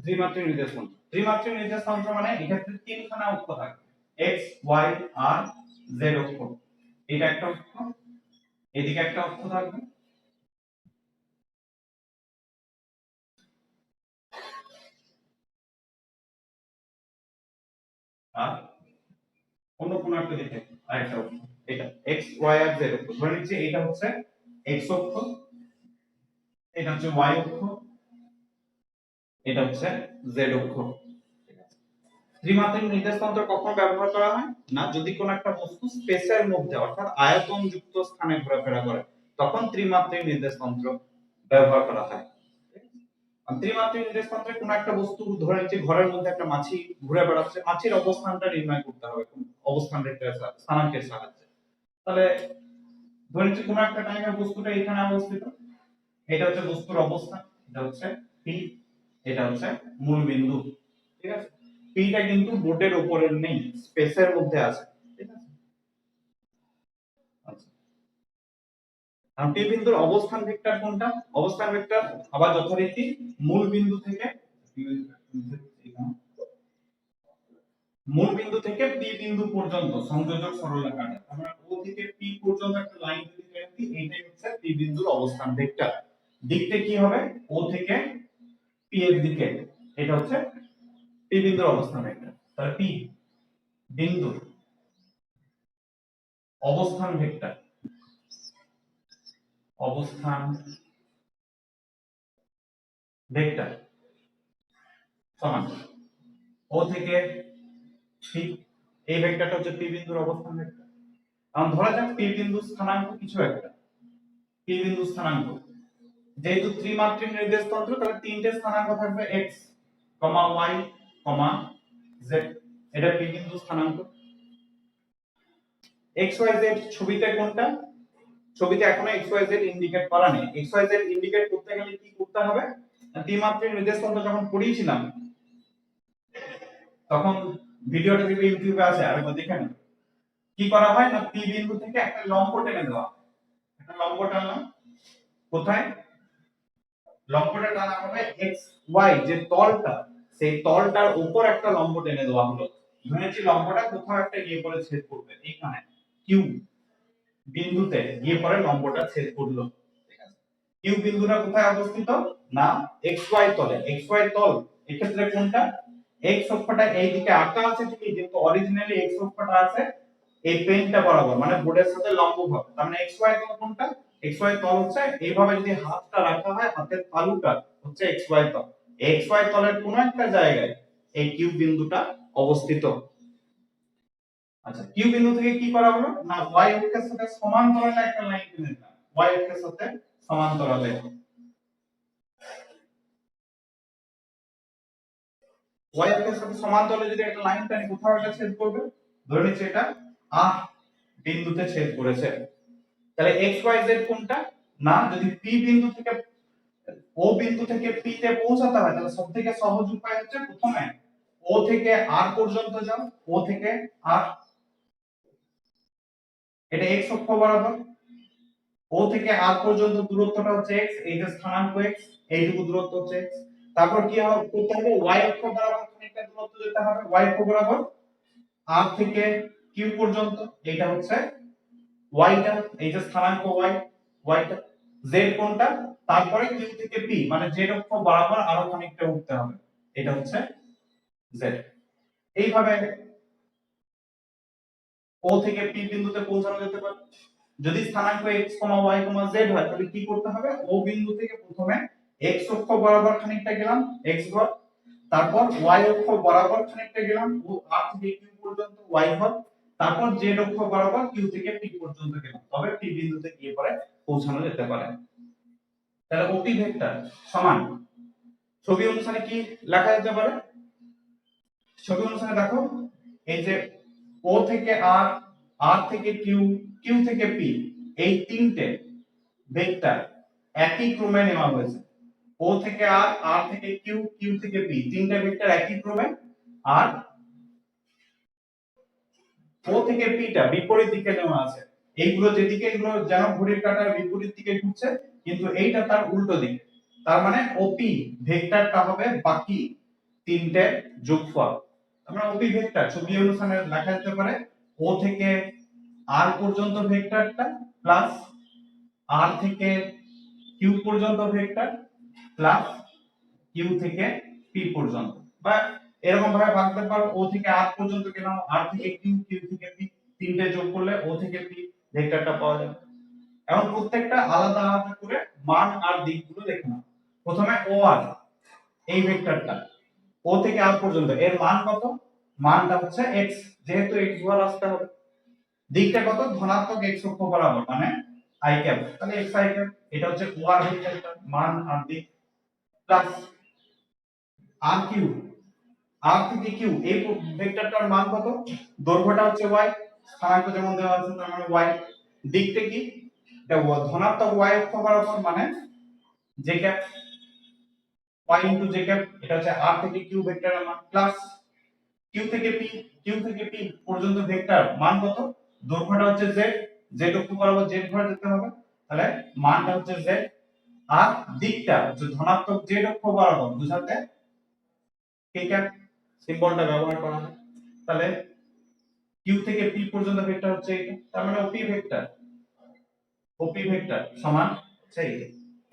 ত্রিমাত্রিক নির্দেশ তন্ত্র। ত্রিমাত্রিক নির্দেশ তন্ত্র মানে এক্ষেত্রে তিনখানা অক্ষ থাকবে, x y আর z অক্ষ। এটা একটা অক্ষ, এদিকে একটা অক্ষ থাকবে, আর অন্য কোন একটা দিকে আরেকটা অক্ষ। এটা x y আর z অক্ষ। ধরে নিচ্ছি এটা হচ্ছে x অক্ষ, এটা হচ্ছে y অক্ষ, এটা হচ্ছে z অক্ষ। ত্রিমাত্রিক নির্দেশ তন্ত্র কখন ব্যবহার করা হয় না, যদি কোন একটা বস্তু স্পেসের মধ্যে অর্থাৎ আয়তন যুক্ত স্থানে ঘোরাফেরা করে তখন ত্রিমাত্রিক নির্দেশ তন্ত্র ব্যবহার করা হয়। ত্রিমাত্রিক নির্দেশ তন্ত্রে কোন একটা বস্তু, ধরে নিচ্ছি ঘরের মধ্যে একটা মাছি ঘুরে বেড়াচ্ছে, মাছির অবস্থানটা নির্ণয় করতে হবে অবস্থান ভেক্টরের স্থানাঙ্কের সাহায্যে। তাহলে ধরে নিচ্ছি কোন একটা টাইমে বস্তুটা এখানে অবস্থিত, এটা হচ্ছে বস্তুর অবস্থান, এটা হচ্ছে পি, এটা হচ্ছে মূল বিন্দু। ঠিক আছে, পিটা কিন্তু বোর্ডের উপরে নেই, স্পেসের মধ্যে আছে। ঠিক আছে, আচ্ছা, আর পি বিন্দুর অবস্থান ভেক্টর কোনটা? অবস্থান ভেক্টর আবার যথারীতি মূল বিন্দু থেকে মূল বিন্দু থেকে পি বিন্দু পর্যন্ত সংযোজক সরলরেখাটা, আমরা ও থেকে পি পর্যন্ত একটা লাইন যদি টানি, এইটাই হচ্ছে পি বিন্দুর অবস্থান ভেক্টর। দিকটা কি হবে? ও থেকে পি এর দিকে, এটা হচ্ছে পি বিন্দুর অবস্থান ভেক্টর। তাহলে পি বিন্দুর অবস্থান ভেক্টর, অবস্থান ভেক্টর সমান ও থেকে পি, এই ভেক্টরটা হচ্ছে পি বিন্দুর অবস্থান ভেক্টর। এখন ধরা যাক পি বিন্দু স্থানাঙ্ক কিছু একটা, পি বিন্দু স্থানাঙ্ক, যেহেতু ত্রিমাত্রিক নির্দেশ তন্ত্র তাহলে তিনটে স্থানাঙ্ক থাকবে x, y, z। এটা পি বিন্দু স্থানাঙ্ক। x y z ছবিতে কোনটা? ছবিতে এখনো x y z ইন্ডিকেট করা নেই। x y z ইন্ডিকেট করতে গেলে কি করতে হবে? ত্রিমাত্রিক নির্দেশ তন্ত্র যখন পড়িয়েছিলাম তখন ভিডিওটা যদি ইউটিউবে আছে আরেকবার দেখে নিন। কি করা হয় না, পি বিন্দু থেকে একটা লম্ব টেনে দেওয়া, একটা লম্ব টানলাম, কোথায়? লম্বটা টানা হবে x y যে তলটা, সেই তলটার উপর একটা লম্ব টেনে দেওয়া হলো। ধরেছি লম্বটা কোথাও একটা গিয়ে পরে ছেদ করবে, এখানে কিউ বিন্দুতে গিয়ে পরে লম্বটা ছেদ করলো। ঠিক আছে, কিউ বিন্দুটা কোথায় অবস্থিত না x y তলে। x y তল এক্ষেত্রে কোনটা? x অক্ষটা এই দিকে আঁকা আছে ঠিকই, কিন্তু অরিজিনালি x অক্ষটা আছে এই পেনটা বরাবর, মানে বোর্ডের সাথে লম্বভাবে। তার মানে x y তল কোনটা? x y তল হচ্ছে এইভাবে যদি হাতটা রাখা হয়, হাতের তালুটা হচ্ছে x y তল। x y তলের কোন একটা জায়গায় এই কিউ বিন্দুটা অবস্থিত। আচ্ছা, কিউ বিন্দু থেকে কি করা হলো না, y অক্ষের সাথে সমান্তরালে একটা লাইন টেনে দিলাম, y অক্ষের সাথে সমান্তরালে। y অক্ষের সাথে সমান্তরালে যদি একটা লাইন টানি, কোথাও একটা ছেদ করবে। ধরে নিচ্ছি এটা আহ বিন্দুতে ছেদ করেছে। তাহলে x y z কোনটা? না, যদি p বিন্দু থেকে ও বিন্দু থেকে p তে পৌঁছাতে হয় তাহলে সবথেকে সহজ উপায় হচ্ছে প্রথমে ও থেকে r পর্যন্ত যাও, ও থেকে r, এটা x অক্ষ বরাবর। ও থেকে r পর্যন্ত দূরত্বটা হচ্ছে x, এই যে স্থানাঙ্ক x, এইটুকু দূরত্ব হচ্ছে x। তারপর কি হবে, করতে হবে y অক্ষ বরাবর খানিকটা দূরত্ব যেতে হবে, y অক্ষ বরাবর r থেকে q পর্যন্ত, এটা হচ্ছে y টা, এই যে স্থানাঙ্ক y টা। z কোনটা? তারপরে q থেকে p, মানে z অক্ষ বরাবর আরো খানিকটা উঠতে হবে, এটা হচ্ছে z। এইভাবে ও থেকে p বিন্দুতে পৌঁছানো যেতে পারে। যদি স্থানাঙ্ক x, y, z হয় তাহলে কি করতে হবে, ও বিন্দু থেকে প্রথমে x অক্ষ বরাবর খানিকটা গেলাম, x ঘর, তারপর y অক্ষ বরাবর খানিকটা গেলাম, ও r থেকে q পর্যন্ত y ঘর, তারপর z অক্ষ বরাবর q থেকে p পর্যন্ত গেলাম, তবে p বিন্দুতে গিয়ে পরে পৌঁছানো যেতে পারে। তাহলে ওপি ভেক্টর সমান, ছবি অনুসারে কি লেখা যেতে পারে? ছবি অনুসারে দেখো, এই যে ও থেকে r, r থেকে q, q থেকে p, এই তিনটে ভেক্টর একই ক্রমে নেওয়া হয়েছে। ও থেকে r, r থেকে q, q থেকে p, তিনটা ভেক্টর একই ক্রমে। আর ও থেকে p টা বিপরীত দিকে নেওয়া আছে। এইগুলো যেদিকে, এগুলো যেন ঘড়ির কাঁটার বিপরীত দিকে ঘুরছে, কিন্তু এইটা তার উল্টো দিকে। তার মানে ওপি ভেক্টরটা হবে বাকি তিনটে যোগফল। আমরা ওপি ভেক্টর ছবি অনুসারে লেখা যেতে পারে ও থেকে আর পর্যন্ত ভেক্টরটা প্লাস আর থেকে কিউ পর্যন্ত ভেক্টর প্লাস কিউ থেকে পি পর্যন্ত, বা এরকম ভাবে ভাঙতে পারো ও থেকে আর পর্যন্ত কেন আর থেকে কিউ, কিউ থেকে পি, তিনটে যোগ করলে ও থেকে পি ভেক্টরটা পাওয়া যাবে। এখন প্রত্যেকটা আলাদা আলাদা করে মান আর দিকগুলো দেখে নাও। প্রথমে ও আর এই ভেক্টরটা ও থেকে আর পর্যন্ত এর মান কত? মানটা হচ্ছে x, যেহেতু x বরাবর আসতে হবে। দিকটা কত? ধনাত্মক x অক্ষ বরাবর, মানে i ক্যাপ, তাহলে x i ক্যাপ। এটা হচ্ছে ও আর ভেক্টরটা মান আর দিক, প্লাস আর কিউ, আর থেকে কিউ এই ভেক্টরটার মান কত? দৈর্ঘ্যটা হচ্ছে y, স্থানাঙ্ক যেমন দেওয়া আছে তার মানে y। দিকটা কি? এটা ধনাত্মক y অক্ষ বরাবর, মানে j cap, y into j cap. এটা হচ্ছে r থেকে q ভেক্টরের মান, প্লাস কিউ থেকে পি, কিউ থেকে পি পর্যন্ত ভেক্টর মান কত? দৈর্ঘ্যটা হচ্ছে z, z অক্ষ বরাবর z ধরে যেতে হবে, তাহলে মানটা হচ্ছে z। আর দিকটা হচ্ছে ধনাত্মক z অক্ষ বরাবর, বুঝাতে k ক্যাপ সিম্বলটা ব্যবহার করা হয়। তাহলে কিউ থেকে পি পর্যন্ত ভেক্টর হচ্ছে এটা, তার মানে ওপি ভেক্টর সমান হচ্ছে এটা।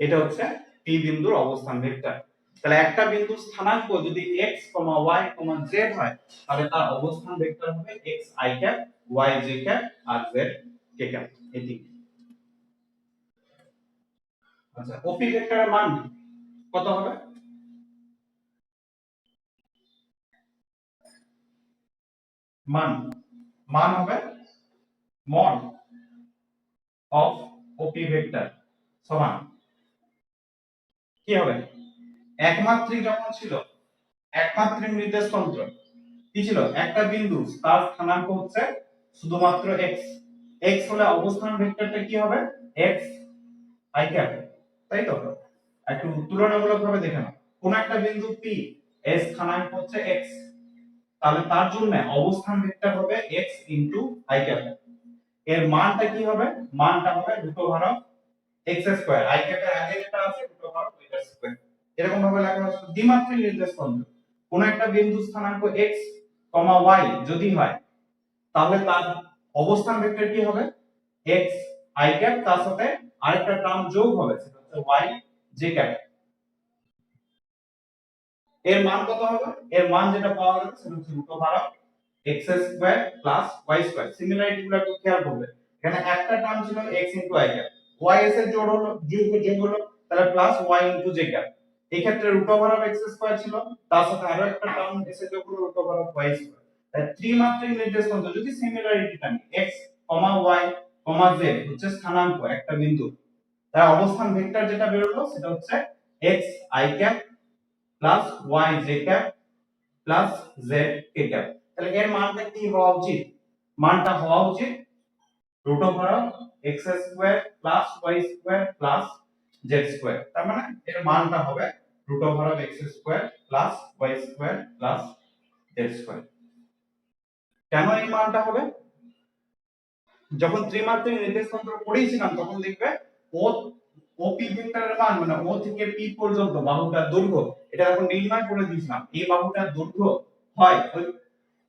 এটা হচ্ছে পি বিন্দুর অবস্থান ভেক্টর। তাহলে একটা বিন্দুর স্থানাঙ্ক যদি x, y, z হয়, তাহলে তার অবস্থান ভেক্টর হবে x i cap, y j cap আর z k ক্যাপ। এটি আচ্ছা, ওপি ভেক্টরের মান কত হবে? মান মান হবে মড অফ ওপি ভেক্টর সমান কি হবে? একমাত্রিক যখন ছিল, একমাত্রিক নির্দেশ তন্ত্র কি ছিল? একটা বিন্দু তার স্থানাঙ্ক হচ্ছে শুধুমাত্র x, x হলে অবস্থান ভেক্টরটা কি হবে? x i ক্যাপ, তাই তো? একটু তুলনামূলকভাবে দেখে নাও, কোন একটা বিন্দু p এর স্থানাঙ্ক হচ্ছে x, তাহলে তার জন্য অবস্থান ভেক্টর হবে x ইনটু i ক্যাপ। এর মানটা কি হবে? মানটা হবে root over of x square, i ক্যাপের আগে যেটা আছে রুট ওভার অফ এটা স্কয়ার। এরকম ভাবে লেখা হচ্ছে দ্বিমাত্রিক নির্দেশ তন্ত্র। কোন একটা বিন্দু স্থানাঙ্ক x, y যদি হয়, তাহলে তার অবস্থান ভেক্টর কি হবে? x i ক্যাপ, তার সাথে আরেকটা টার্ম যোগ হবে, সেটা হচ্ছে y j ক্যাপ। এর মান কত হবে? এর মান যেটা পাওয়া যাবে সেটা হচ্ছে root over of x square plus y square. Similarity গুলো একটু খেয়াল করবে, এখানে একটা টার্ম ছিল x * i ক্যাপ, y এর জোড় হলো, যোগ হলো, তাহলে প্লাস y * j ক্যাপ। এই ক্ষেত্রে root over of x square ছিল, তার সাথে আরো একটা টার্ম এসে যোগ হলো root over of y square. তাই ত্রিমাত্রিক নির্দেশ তন্ত্র যদি সিমিলারিটিটা নিই, x, y, z হচ্ছে স্থানাঙ্ক একটা বিন্দু, তার অবস্থান ভেক্টর যেটা বের হলো সেটা হচ্ছে x i cap plus y j cap plus z k cap. তাহলে এর মানটা কি হওয়া উচিত? মানটা হওয়া উচিত root over of x square plus y square plus z square. তার মানে এর মানটা হবে root over of x square plus y square plus z square. কেন এই মানটা হবে? যখন ত্রিমাত্রিক নির্দেশ তন্ত্র পড়েছিলাম তখন দেখবে ও ওপি ভেক্টরের মান, মানে ও থেকে পি পর্যন্ত বাহুটার দৈর্ঘ্য, এটা এখন নির্ণয় করে দিয়েছিলাম। এই বাহুটার দৈর্ঘ্য হয় ওই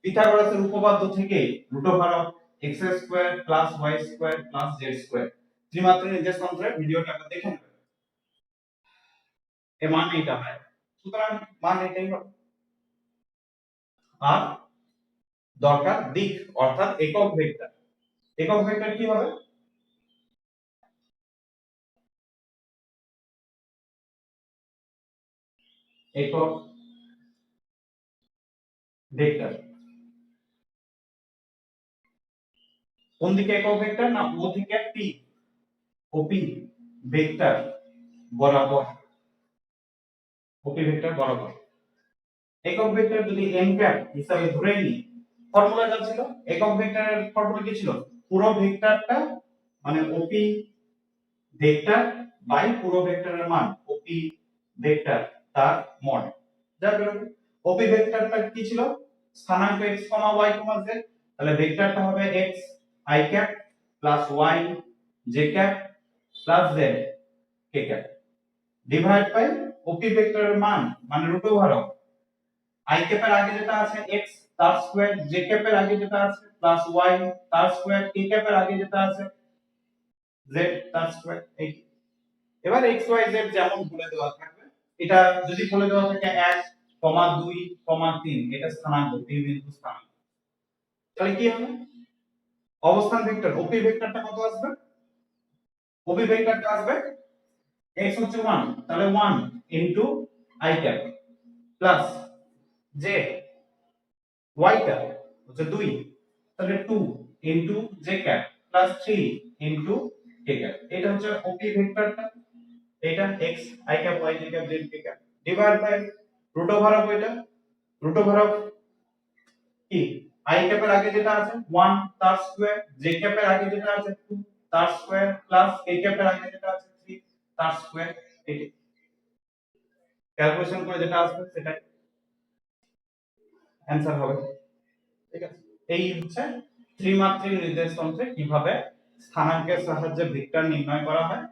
পিথাগোরাসের উপপাদ্য থেকে root over of x square plus y square plus z square. ত্রিমাত্রিক নির্দেশ তন্ত্রের ভিডিওটা আপনি দেখে নেবেন, এর মান এইটা হয়। সুতরাং মান এটাই হবে। আর দরকার দিক, অর্থাৎ একক ভেক্টর। একক ভেক্টর কি হবে? একক ভেক্টর কোন দিকে একক ভেক্টর? না ও থেকে পি, ওপি ভেক্টর বরাবর, ওপি ভেক্টর বরাবর। একক ভেক্টর যদি n ক্যাপ হিসাবে ধরে নিই, ফর্মুলাটা ছিল, একক ভেক্টরের ফর্মুলা কি ছিল? পুরো ভেক্টরটা মানে ওপি ভেক্টর বাই পুরো ভেক্টরের মান, ওপি ভেক্টর তার মড, যা বেরোবে। ওপি ভেক্টরটা কি ছিল? স্থানাঙ্ক x, y, z, তাহলে ভেক্টরটা হবে x i cap plus y j cap plus z k cap. Divide by OP ভেক্টরের মান মানে রুট ওভার অফ i ক্যাপের আগে যেটা আছে x তার স্কয়ার, j ক্যাপের আগে যেটা আছে প্লাস y তার স্কয়ার, k ক্যাপের আগে যেটা আছে z তার স্কয়ার। এই এবার x y z যেমন বলে দেওয়া থাকবে, এটা যদি বলে দেওয়া থাকে 1, 2, 3 এটা স্থানাঙ্ক, এই বিন্দু স্থানাঙ্ক, তাহলে কি হবে? অবস্থান ভেক্টর ওপি ভেক্টরটা কত আসবে? ওপি ভেক্টরটা আসবে x হচ্ছে 1, তাহলে 1 into i cap plus j y টা হচ্ছে 2, তাহলে 2 into j cap plus 3 into k cap. এটা হচ্ছে ওপি ভেক্টরটা, এটা x i cap y j cap z k cap divide by root over of এটা, রুট ওভার অফ কি i ক্যাপের আগে যেটা আছে 1 তার স্কয়ার, j ক্যাপের আগে যেটা আছে 2 তার স্কয়ার প্লাস k ক্যাপের আগে যেটা আছে 3 তার স্কয়ার। এই ক্যালকুলেশন করে যেটা আসবে সেটাই অ্যানসার হবে। ঠিক আছে, এই হচ্ছে ত্রিমাত্রিক নির্দেশ তন্ত্রে কিভাবে স্থানাঙ্কের সাহায্যে ভেক্টর নির্ণয় করা হয়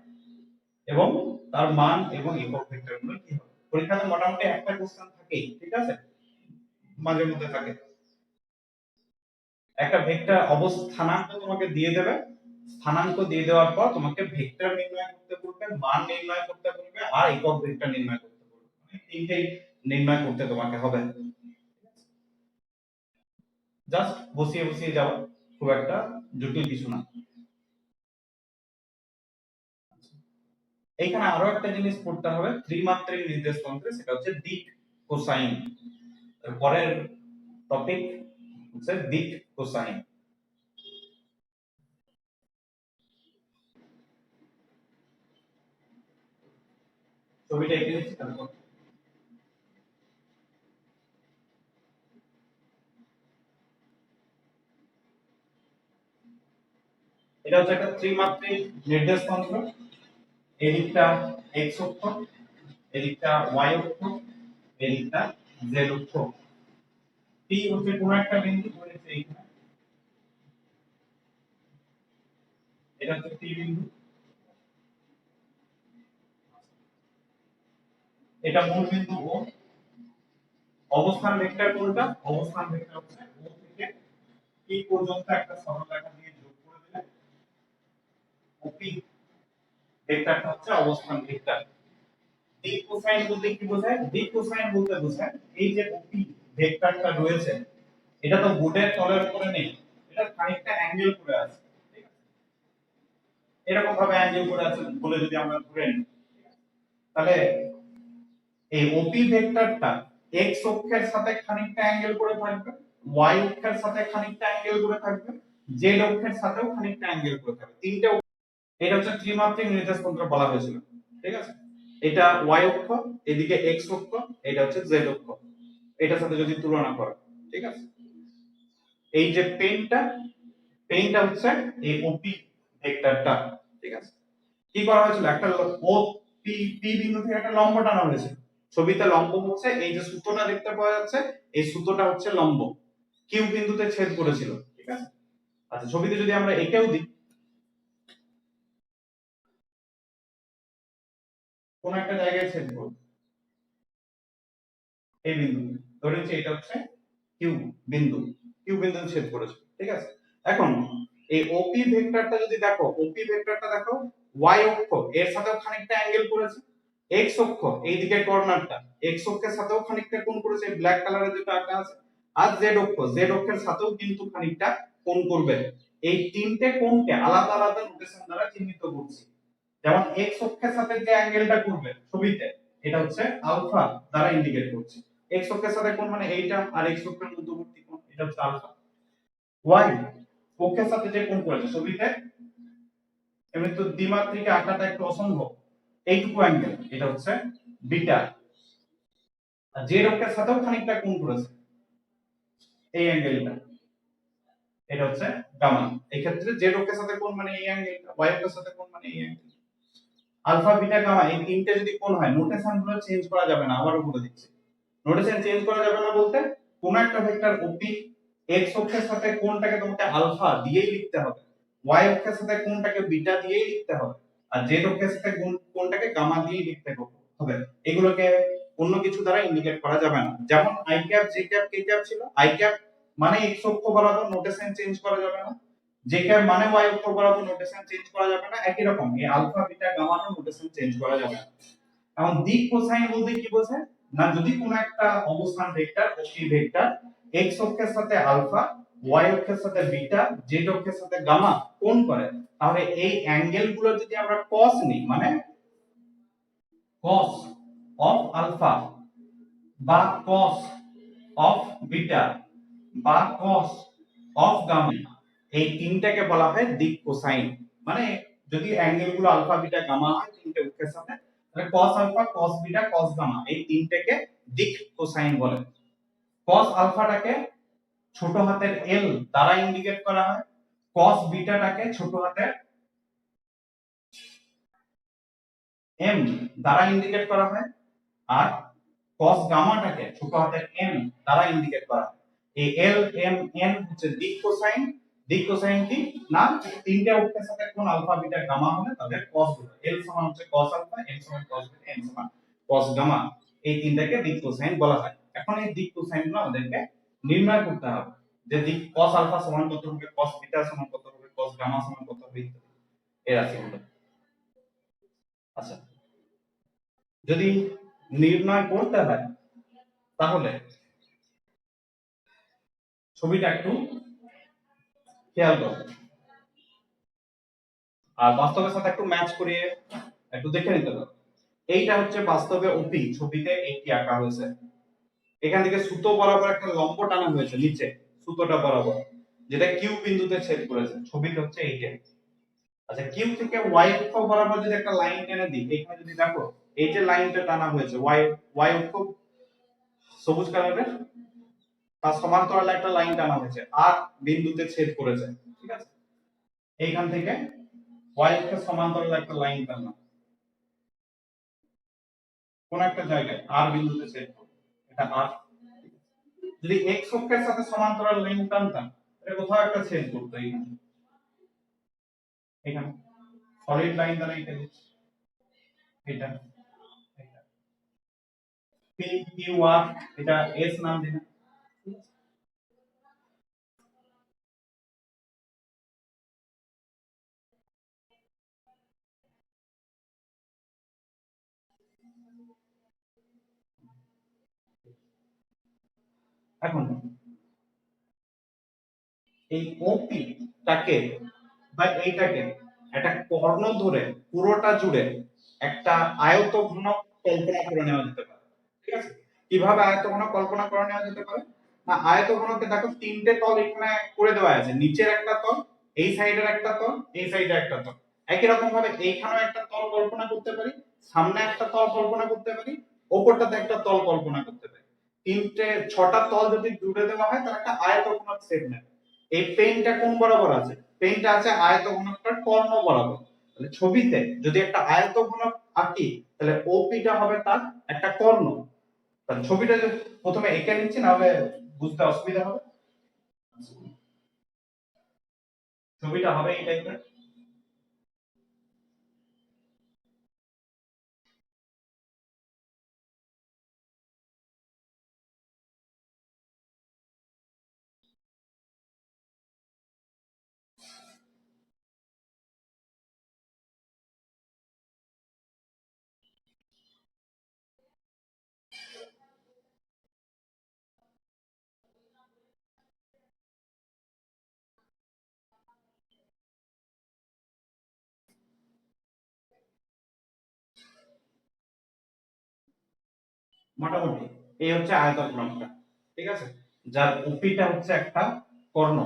এবং তার মান এবং একক ভেক্টরগুলো কি হবে। পরীক্ষাতে মোটামুটি একটা কোশ্চেন থাকেই, ঠিক আছে, মাঝে মধ্যে থাকে। একটা ভেক্টর অবস্থানাঙ্ক তোমাকে দিয়ে দেবে, স্থানাঙ্ক দিয়ে দেওয়ার পর তোমাকে ভেক্টর নির্ণয় করতে বলবে, মান নির্ণয় করতে বলবে আর একক ভেক্টর নির্ণয় করতে বলবে, মানে তিনটেই নির্ণয় করতে তোমাকে হবে। জাস্ট বসিয়ে বসিয়ে যাওয়া, খুব একটা জটিল কিছু না। এইখানে আরো একটা জিনিস পড়তে হবে ত্রিমাত্রিক নির্দেশ তন্ত্রে, সেটা হচ্ছে দিক কোসাইন। পরের টপিক হচ্ছে দিক কোসাইন। ছবিটা এঁকে দিচ্ছি তারপর। এটা হচ্ছে একটা ত্রিমাত্রিক নির্দেশ তন্ত্র। এদিকটা x অক্ষ, এদিকটা y অক্ষ, এদিকটা z অক্ষ। p হচ্ছে কোন একটা বিন্দু ধরেছে এইখানে, এটা হচ্ছে p বিন্দু, এটা মূল বিন্দু o। অবস্থান ভেক্টর কোনটা? অবস্থান ভেক্টর হচ্ছে o থেকে p পর্যন্ত একটা সরলরেখা দিয়ে যোগ করে দিলে op ভেক্টরটা হচ্ছে অবস্থান ভেক্টর। দিক কোসাইন বলতে কি বোঝায়? দিক কোসাইন বলতে বোঝায় এই যে op ভেক্টরটা রয়েছে, এটা তো বোর্ডের তলের উপরে নেই, এটা খানিকটা অ্যাঙ্গেল করে আছে, ঠিক আছে, এরকম ভাবে অ্যাঙ্গেল করে আছে বলে যদি আমরা ধরে নিই, তাহলে এই OP ভেক্টরটা x অক্ষের সাথে খানিকটা অ্যাঙ্গেল করে থাকবে, y অক্ষের সাথে খানিকটা অ্যাঙ্গেল করে থাকবে, z অক্ষের সাথেও খানিকটা অ্যাঙ্গেল করে থাকবে, তিনটে। এটা হচ্ছে ত্রিমাত্রিক নির্দেশ তন্ত্র বলা হয়েছিল, ঠিক আছে। এটা y অক্ষ, এদিকে x অক্ষ, এটা হচ্ছে z অক্ষ, এটার সাথে যদি তুলনা করো, ঠিক আছে। এই যে পেইনটা হচ্ছে এই OP ভেক্টরটা, ঠিক আছে। কি করা হয়েছিল? একটা ও পি বিন্দু থেকে একটা লম্ব টানা হয়েছে। ছবিতে লম্ব হচ্ছে এই যে সূত্রটা দেখতে পাওয়া যাচ্ছে, এই সূত্রটা হচ্ছে লম্ব, কিউ বিন্দুতে ছেদ করেছিল, ঠিক আছে। আচ্ছা, ছবিতে যদি আমরা এঁকেও দিই, কোন একটা জায়গায় ছেদ করবে এই বিন্দু, ধরে নিচ্ছি এটা হচ্ছে কিউ বিন্দু, কিউ বিন্দুতে ছেদ করেছে, ঠিক আছে। এখন এই ওপি ভেক্টরটা যদি দেখো, ওপি ভেক্টরটা দেখো y অক্ষ এর সাথেও খানিকটা অ্যাঙ্গেল করেছে, x অক্ষ এই দিকে কর্নারটা x অক্ষের সাথেও খানিকটা কোণ করেছে, ব্ল্যাক কালারের যেটা আঁকা আছে, আর z অক্ষের সাথেও কিন্তু খানিকটা কোণ করবে। এই তিনটে কোণকে আলাদা আলাদা নোটেশন দ্বারা চিহ্নিত করছি। যেমন x অক্ষের সাথে যে অ্যাঙ্গেলটা করবে ছবিতে, এটা হচ্ছে আলফা দ্বারা ইন্ডিকেট করছি। x অক্ষের সাথে কোণ মানে এইটা, আর x অক্ষের মধ্যবর্তী কোণ এটা হচ্ছে আলফা। y অক্ষের সাথে যে কোণ করেছে ছবিতে, এমনি তো দ্বিমাত্রিকে আঁকাটা একটু অসম্ভব, এইটুকু অ্যাঙ্গেল এটা হচ্ছে বিটা। আর z অক্ষের সাথেও খানিকটা কোণ করেছে, এই অ্যাঙ্গেলটা এটা হচ্ছে গামা। এই ক্ষেত্রে z অক্ষের সাথে কোণ মানে এই অ্যাঙ্গেলটা, y অক্ষের সাথে কোণ মানে এই অ্যাঙ্গেল। আলফা বিটা গামা এই তিনটে যদি কোণ হয়, নোটেশন গুলো চেঞ্জ করা যাবে না, আবারও বলে দিচ্ছি। নোটেশন চেঞ্জ করা যাবে না বলতে, কোন একটা ভেক্টর ওপি x অক্ষের সাথে কোণটাকে তোমাকে আলফা দিয়েই লিখতে হবে, y অক্ষের সাথে কোণটাকে বিটা দিয়েই লিখতে হবে, আর z অক্ষের সাথে কোণটাকে গামা দিয়েই লিখতে হবে। হবে। এগুলোকে অন্য কিছু দ্বারা ইন্ডিকেট করা যাবে না। যেমন I cap, J cap, K cap ছিল। আই ক্যাপ মানে এক্স অক্ষ বরাবর নোটেশন চেঞ্জ করা যাবে না, জে ক্যাপ মানে ওয়াই অক্ষ বরাবর নোটেশন চেঞ্জ করা যাবে না। একই রকম এই আলফা বিটা গামারও নোটেশন চেঞ্জ করা যাবে না। এখন দিক কোসাইন বলতে কি বোঝায় না, যদি কোনো একটা অবস্থান ভেক্টর ওপি ভেক্টর এক্স অক্ষের সাথে আলফা, ওয়াই অক্ষের সাথে বিটা, জেড অক্ষের সাথে গামা কোণ করে, তাহলে এই অ্যাঙ্গেল গুলো যদি আমরা cos নিই, মানে cos অফ আলফা বা cos অফ বিটা বা cos অফ গামা, এই তিনটাকে বলা হয় দিক কোসাইন। মানে যদি অ্যাঙ্গেল গুলো আলফা বিটা গামা হয় তিনটে অক্ষের সাথে, তাহলে cos alpha, cos beta, cos gamma এই তিনটাকে দিক কোসাইন বলে। cos আলফাটাকে ছোট হাতের L দ্বারা ইন্ডিকেট করা হয়, cos বিটাটাকে ছোট হাতের M দ্বারা ইন্ডিকেট করা হয়, আর cos গামাটাকে ছোট হাতের n দ্বারা ইন্ডিকেট করা হয়। এই L M N হচ্ছে দিক কোসাইন। দিক কোসাইন কি না, তিনটে অক্ষের সাথে কোণ আলফা বিটা গামা হলে তাদের cos হলো। L সমান হচ্ছে cos আলফা, M সমান cos বিটা, N সমান cos গামা, এই তিনটাকে দিক কোসাইন বলা হয়। এখন এই দিক কোসাইনগুলো আমাদেরকে নির্ণয় করতে হবে, যে দিক cos আলফা সমান কত হবে, cos বিটা সমান কত হবে, cos গামা সমান কত হবে, এই রাশিগুলো। আচ্ছা, যদি নির্ণয় করতে হয় তাহলে ছবিটা একটু খেয়াল করো আর বাস্তবের সাথে একটু ম্যাচ করিয়ে একটু দেখে নিতে পারো। এইটা হচ্ছে বাস্তবে ওপি, ছবিতে এইটি আঁকা হয়েছে। এখান থেকে সুতো বরাবর একটা লম্ব টানা হয়েছে নিচে, সুতোটা বরাবর, যেটা কিউ বিন্দুতে ছেদ করেছে। ছবিতে হচ্ছে এইটা। আচ্ছা, কিউ থেকে ওয়াই অক্ষ বরাবর যদি একটা লাইন টেনে দিই, এখানে যদি দেখো এই যে লাইনটা টানা হয়েছে ওয়াই ওয়াই অক্ষ সবুজ কালারের, তার সমান্তরালে একটা লাইন টানা হয়েছে আর বিন্দুতে ছেদ করেছে, ঠিক আছে। এইখান থেকে ওয়াই অক্ষের সমান্তরালে একটা লাইন টানা কোন একটা জায়গায় আর বিন্দুতে ছেদ করবে, এটা আর। যদি এক্স অক্ষের সাথে সমান্তরাল লাইন টানতাম, এটা কোথাও একটা ছেদ করতো এখানে, এখানে সলিড লাইন দ্বারা এটা এটা এটা পি কিউ আর, এটা এস নাম দিন। এখন এই ওপি টাকে বা এইটাকে একটা কর্ণ ধরে পুরোটা জুড়ে একটা আয়তঘনক কল্পনা করে নেওয়া যেতে পারে, ঠিক আছে। কিভাবে আয়তঘনক কল্পনা করে নেওয়া যেতে পারে না, আয়তঘনকে দেখো তিনটে তল এখানে করে দেওয়া আছে, নিচের একটা তল, এই সাইডের একটা তল, এই সাইডে একটা তল। একই রকম ভাবে এইখানেও একটা তল কল্পনা করতে পারি, সামনে একটা তল কল্পনা করতে পারি, ওপরটাতে একটা তল কল্পনা করতে পারি। তিনটে ছটা তল যদি জুড়ে দেওয়া হয় তাহলে একটা আয়তঘনক শেপ নেবে। এই পেনটা কোন বরাবর আছে, পেনটা আছে আয়তঘনকটার কর্ণ বরাবর। তাহলে ছবিতে যদি একটা আয়তঘনক আঁকি, তাহলে ওপিটা হবে তার একটা কর্ণ। তাহলে ছবিটা যদি প্রথমে এঁকে নিচ্ছি, না হলে বুঝতে অসুবিধা হবে। ছবিটা হবে এই টাইপের। মোটামুটি এই হচ্ছে আয়তঘনকটা, ঠিক আছে, যার ওপিটা হচ্ছে একটা কর্ণ।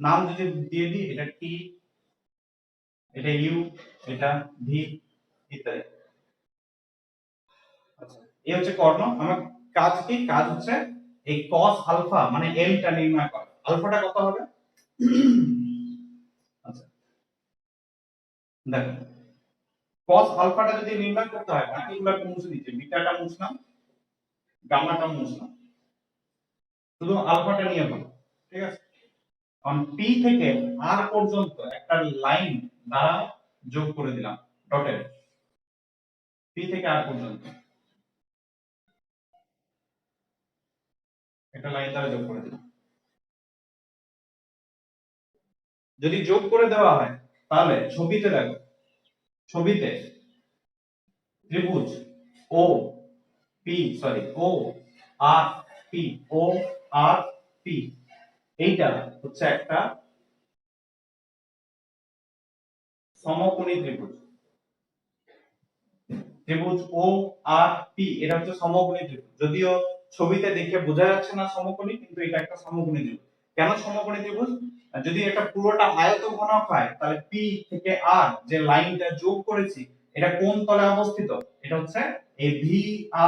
নাম যদি দিয়ে দিই, এটা টি, এটা ইউ, এটা ভি ইত্যাদি। আচ্ছা, এই হচ্ছে কর্ণ। আমার কাজ কি, কাজ হচ্ছে এই cos আলফা মানে l টা নির্ণয় করা। আলফাটা কত হবে? আচ্ছা, দেখো cos আলফাটা যদি নির্ণয় করতে হয়, বাকিগুলো মুছে দিচ্ছি, বিটাটা মুছলাম, গামাটা মুছলাম, শুধু আলফাটা নিয়ে ভাবো, ঠিক আছে। কারণ পি থেকে আর পর্যন্ত একটা লাইন দ্বারা যোগ করে দিলাম ডটের, পি থেকে আর পর্যন্ত। এটা লাইন দ্বারা যোগ করে দিলাম। যদি যোগ করে দেওয়া হয় তাহলে ছবিতে দেখো, ছবিতে ত্রিভুজ ও ও আর পি, ও আর পি, এইটা হচ্ছে একটা সমকোণী ত্রিভুজ। ত্রিভুজ ও আর পি এটা হচ্ছে সমকোণী ত্রিভুজ। যদিও ছবিতে দেখে বোঝা যাচ্ছে না সমকোণী, কিন্তু এটা একটা সমকোণী ত্রিভুজ। কেন সমকোণী ত্রিভুজ? যদি এটা পুরোটা আয়তঘনক হয় তাহলে পি থেকে আর যে লাইনটা যোগ করেছি এটা কোন তলে অবস্থিত? এটা হচ্ছে এই ভি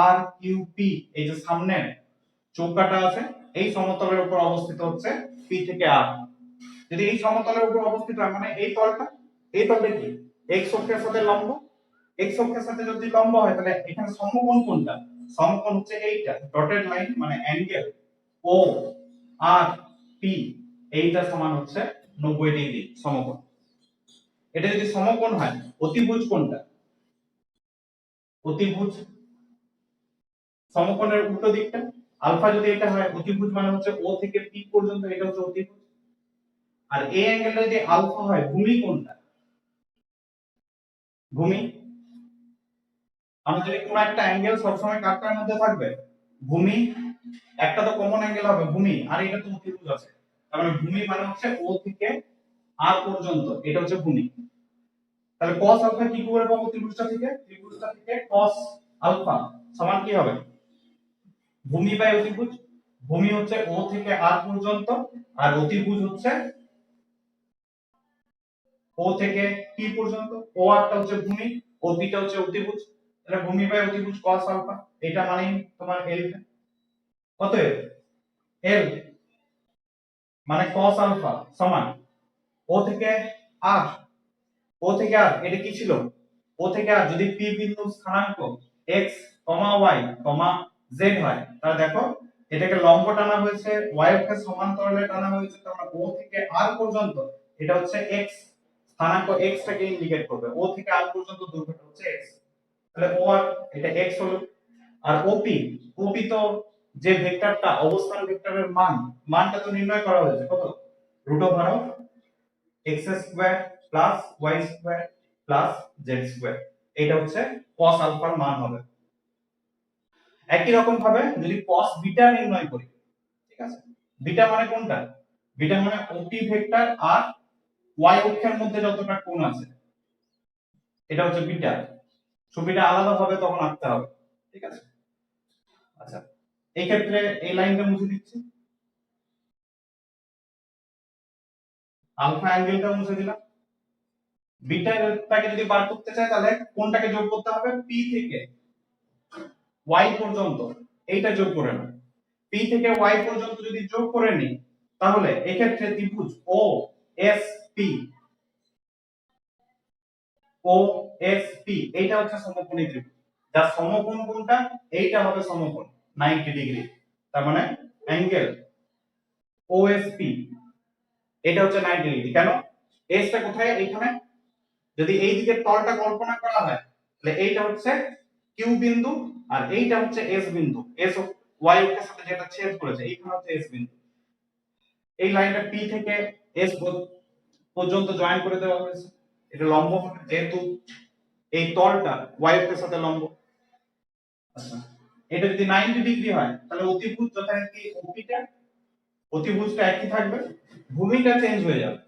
আর কিউ পি, এই যে সামনে চৌকাটা আছে এই সমতলের উপর অবস্থিত হচ্ছে পি থেকে আর। যদি এই সমতলের উপর অবস্থিত হয় মানে এই তলটা, এই তলটা কি এক্স অক্ষের সাথে লম্ব, এক্স অক্ষের সাথে যদি লম্ব হয় তাহলে এখানে সমকোণ কোনটা? সমকোণ হচ্ছে এইটা ডটেড লাইন মানে অ্যাঙ্গেল ও আর পি, এইটা সমান হচ্ছে 90 ডিগ্রি সমকোণ। এটা যদি সমকোণ হয় অতিভুজ কোনটা? অতিভুজ সমকোণের উল্টো দিকটা। আলফা যদি এটা হয় অতিভুজ মানে হচ্ছে ও থেকে পি পর্যন্ত, এটা হচ্ছে অতিভুজ। আর এই অ্যাঙ্গেলটা যদি আলফা হয় ভূমি কোনটা? ভূমি। আমরা যদি কোন একটা অ্যাঙ্গেল সবসময় কাটটার মধ্যে থাকবে, ভূমি একটা তো কমন অ্যাঙ্গেল হবে ভূমি, আর এটা তো অতিভুজ আছে, তার মানে ভূমি মানে হচ্ছে ও থেকে আর পর্যন্ত, এটা হচ্ছে ভূমি। তাহলে cos আলফা কি করে পাবো? ত্রিভুজটা থেকে cos আলফা সমান কি হবে? ভূমি বাই অতিভুজ। ভূমি হচ্ছে ও থেকে আর পর্যন্ত, আর অতিভুজ হচ্ছে ও থেকে পি পর্যন্ত। ও আরটা হচ্ছে ভূমি, ও পিটা হচ্ছে অতিভুজ। তাহলে ভূমি বাই অতিভুজ cos আলফা, এটা মানে তোমার এল। অতএব এল মানে cos আলফা সমান ও থেকে আর, ও থেকে আর এটা কি ছিল? ও থেকে আর যদি পি বিন্দুর স্থানাঙ্ক x, y, z হয় তাহলে দেখো এটাকে লম্ব টানা হয়েছে, y অক্ষের সমান্তরালে টানা হয়েছে, তার মানে ও থেকে আর পর্যন্ত এটা হচ্ছে x, স্থানাঙ্ক x টাকে ইন্ডিকেট করবে। ও থেকে আর পর্যন্ত দূরত্বটা হচ্ছে x, তাহলে ও আর এটা x হলো। আর ওপি তো যে ভেক্টরটা অবস্থান ভেক্টরের মানটা তো নির্ণয় করা হয়েছে কত? x square plus y square plus z square, এটা হচ্ছে cos আলফার মান হবে। একই রকম ভাবে যদি cos বিটা নির্ণয় করি, ঠিক আছে, বিটা মানে কোনটা? বিটা মানে ওপি ভেক্টর আর y অক্ষের মধ্যে যতটা কোণ আছে এটা হচ্ছে বিটা। ছবিটা আলাদা ভাবে তখন আঁকতে হবে, ঠিক আছে। আচ্ছা, এই ক্ষেত্রে এই লাইনটা মুছে দিচ্ছি, আলফা অ্যাঙ্গেলটা মুছে দিলাম। বিটাটাকে যদি বার করতে চাই তাহলে কোনটাকে যোগ করতে হবে? পি থেকে y পর্যন্ত এইটা যোগ করে নাও। p থেকে y পর্যন্ত যদি যোগ করে নিই তাহলে এক্ষেত্রে ত্রিভুজ ও এস পি, ও এস পি এইটা হচ্ছে সমকোণী ত্রিভুজ। যার সমকোণ কোনটা? এইটা হবে সমকোণ 90 ডিগ্রি। তার মানে অ্যাঙ্গেল ওএসপি এটা হচ্ছে 90 ডিগ্রি। কেন? এস টা কোথায়? এখানে। যদি এই দিকের তলটা কল্পনা করা হয় তাহলে এইটা হচ্ছে কিউ বিন্দু আর এইটা হচ্ছে এস বিন্দু, এস ওয়াই অক্ষের সাথে যেটা ছেদ করেছে এইখানে হচ্ছে এস বিন্দু। এই লাইনটা পি থেকে এস পর্যন্ত জয়েন করে দেওয়া হয়েছে, এটা লম্ব হবে যেহেতু এই তলটা ওয়াই অক্ষের সাথে লম্ব। আচ্ছা, এটা যদি 90 ডিগ্রি হয় তাহলে অতিভুজ যথারীতি ওপিটা, অতিভুজটা একই থাকবে, ভূমিটা চেঞ্জ হয়ে যাবে।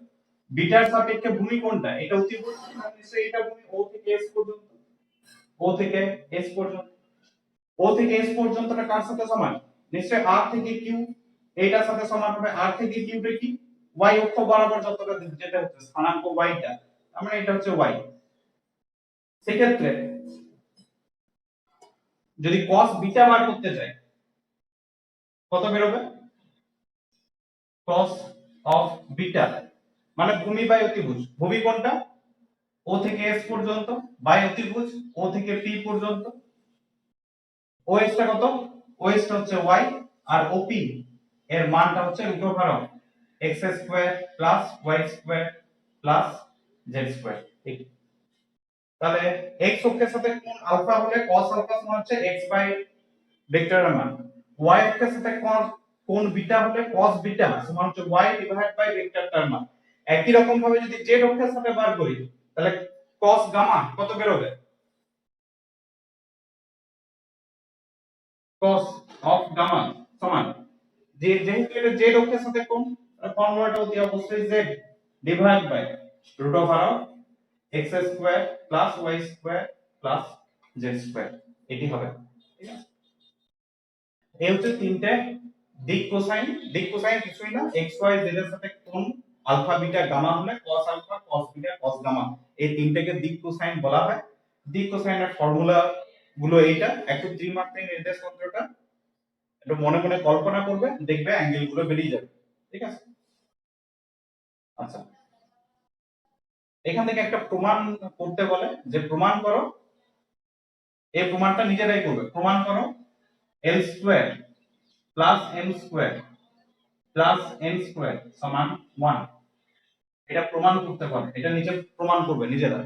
বিটার সাপেক্ষে ভূমি কোনটা? এটা অতিভুজ, নিশ্চয়ই এটা ভূমি ও থেকে এস পর্যন্ত, ও থেকে এস পর্যন্ত। ও থেকে এস পর্যন্তটা কার সাথে সমান? নিশ্চয়ই আর থেকে কিউ, এইটার সাথে সমান হবে। আর থেকে কিউটা কি? y অক্ষ বরাবর যতটা যেটা হচ্ছে স্থানাঙ্ক y টা, আমরা এটা হচ্ছে y। সেক্ষেত্রে যদি cos বিটা বার করতে চাই কত বের হবে? cos অফ বিটা মানে ভূমি বাই অতিভুজ। ভূমি কোনটা? ও থেকে এস পর্যন্ত, বাই অতিভুজ ও থেকে পি পর্যন্ত। ওএস টা কত? ওএস টা হচ্ছে y, আর ওপি এর মানটা হচ্ছে √, x square plus y square plus z square. ঠিক, তাহলে x অক্ষের সাথে কোণ আলফা হলে cos আলফা সমান হচ্ছে x বাই ভেক্টরের মান, y অক্ষের সাথে কোণ বিটা হলে cos বিটা সমান হচ্ছে y ডিভাইড বাই ভেক্টরটার মান। একই রকম ভাবে যদি z অক্ষের সাথে বার করি তাহলে cos গামা কত বের হবে, cos অফ গামা সমান যেহেতু এটা z অক্ষের সাথে কোণ, ফর্মুলাটা অতি অবশ্যই z divide by root over of x square plus y square plus z square, এটি হবে। ঠিক আছে, এই হচ্ছে তিনটে দিক কোসাইন। দিক কোসাইন কিছুই না, x y z এর সাথে কোণ আলফা বিটা গামা হলে cos alpha cos beta cos gamma, এই তিনটাকে দিক কোসাইন বলা হয়। দিক কোসাইনের ফর্মুলা গুলো এইটা, একটু ত্রিমাত্রিক নির্দেশাঙ্কটা একটু মনে মনে কল্পনা করবে, দেখবে অ্যাঙ্গেল গুলো বেরিয়ে যাবে। ঠিক আছে, আচ্ছা এখান থেকে একটা প্রমাণ করতে বলে যে প্রমাণ করো, এই প্রমাণটা নিজেরাই করবে। প্রমাণ করো l square plus m square plus n square সমান 1, এটা প্রমাণ করতে পারবে, এটা নিজে প্রমাণ করবে নিজেরা।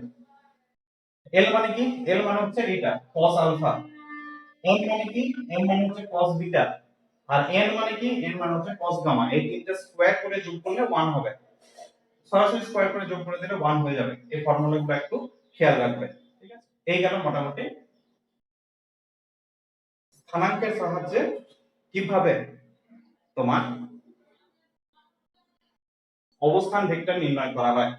l মানে কি, l মানে হচ্ছে এটা cos আলফা, m মানে কি, m মানে হচ্ছে cos বিটা, আর n মানে কি, n মানে হচ্ছে cos গামা। এই তিনটা স্কয়ার করে যোগ করলে 1 হবে, সরাসরি স্কয়ার করে যোগ করে দিলে 1 হয়ে যাবে। এই ফর্মুলাগুলো একটু খেয়াল রাখবে। ঠিক আছে, এই গেল মোটামুটি স্থানাঙ্কের সাহায্যে কিভাবে তোমার অবস্থান ভেক্টর নির্ণয় করা হয়।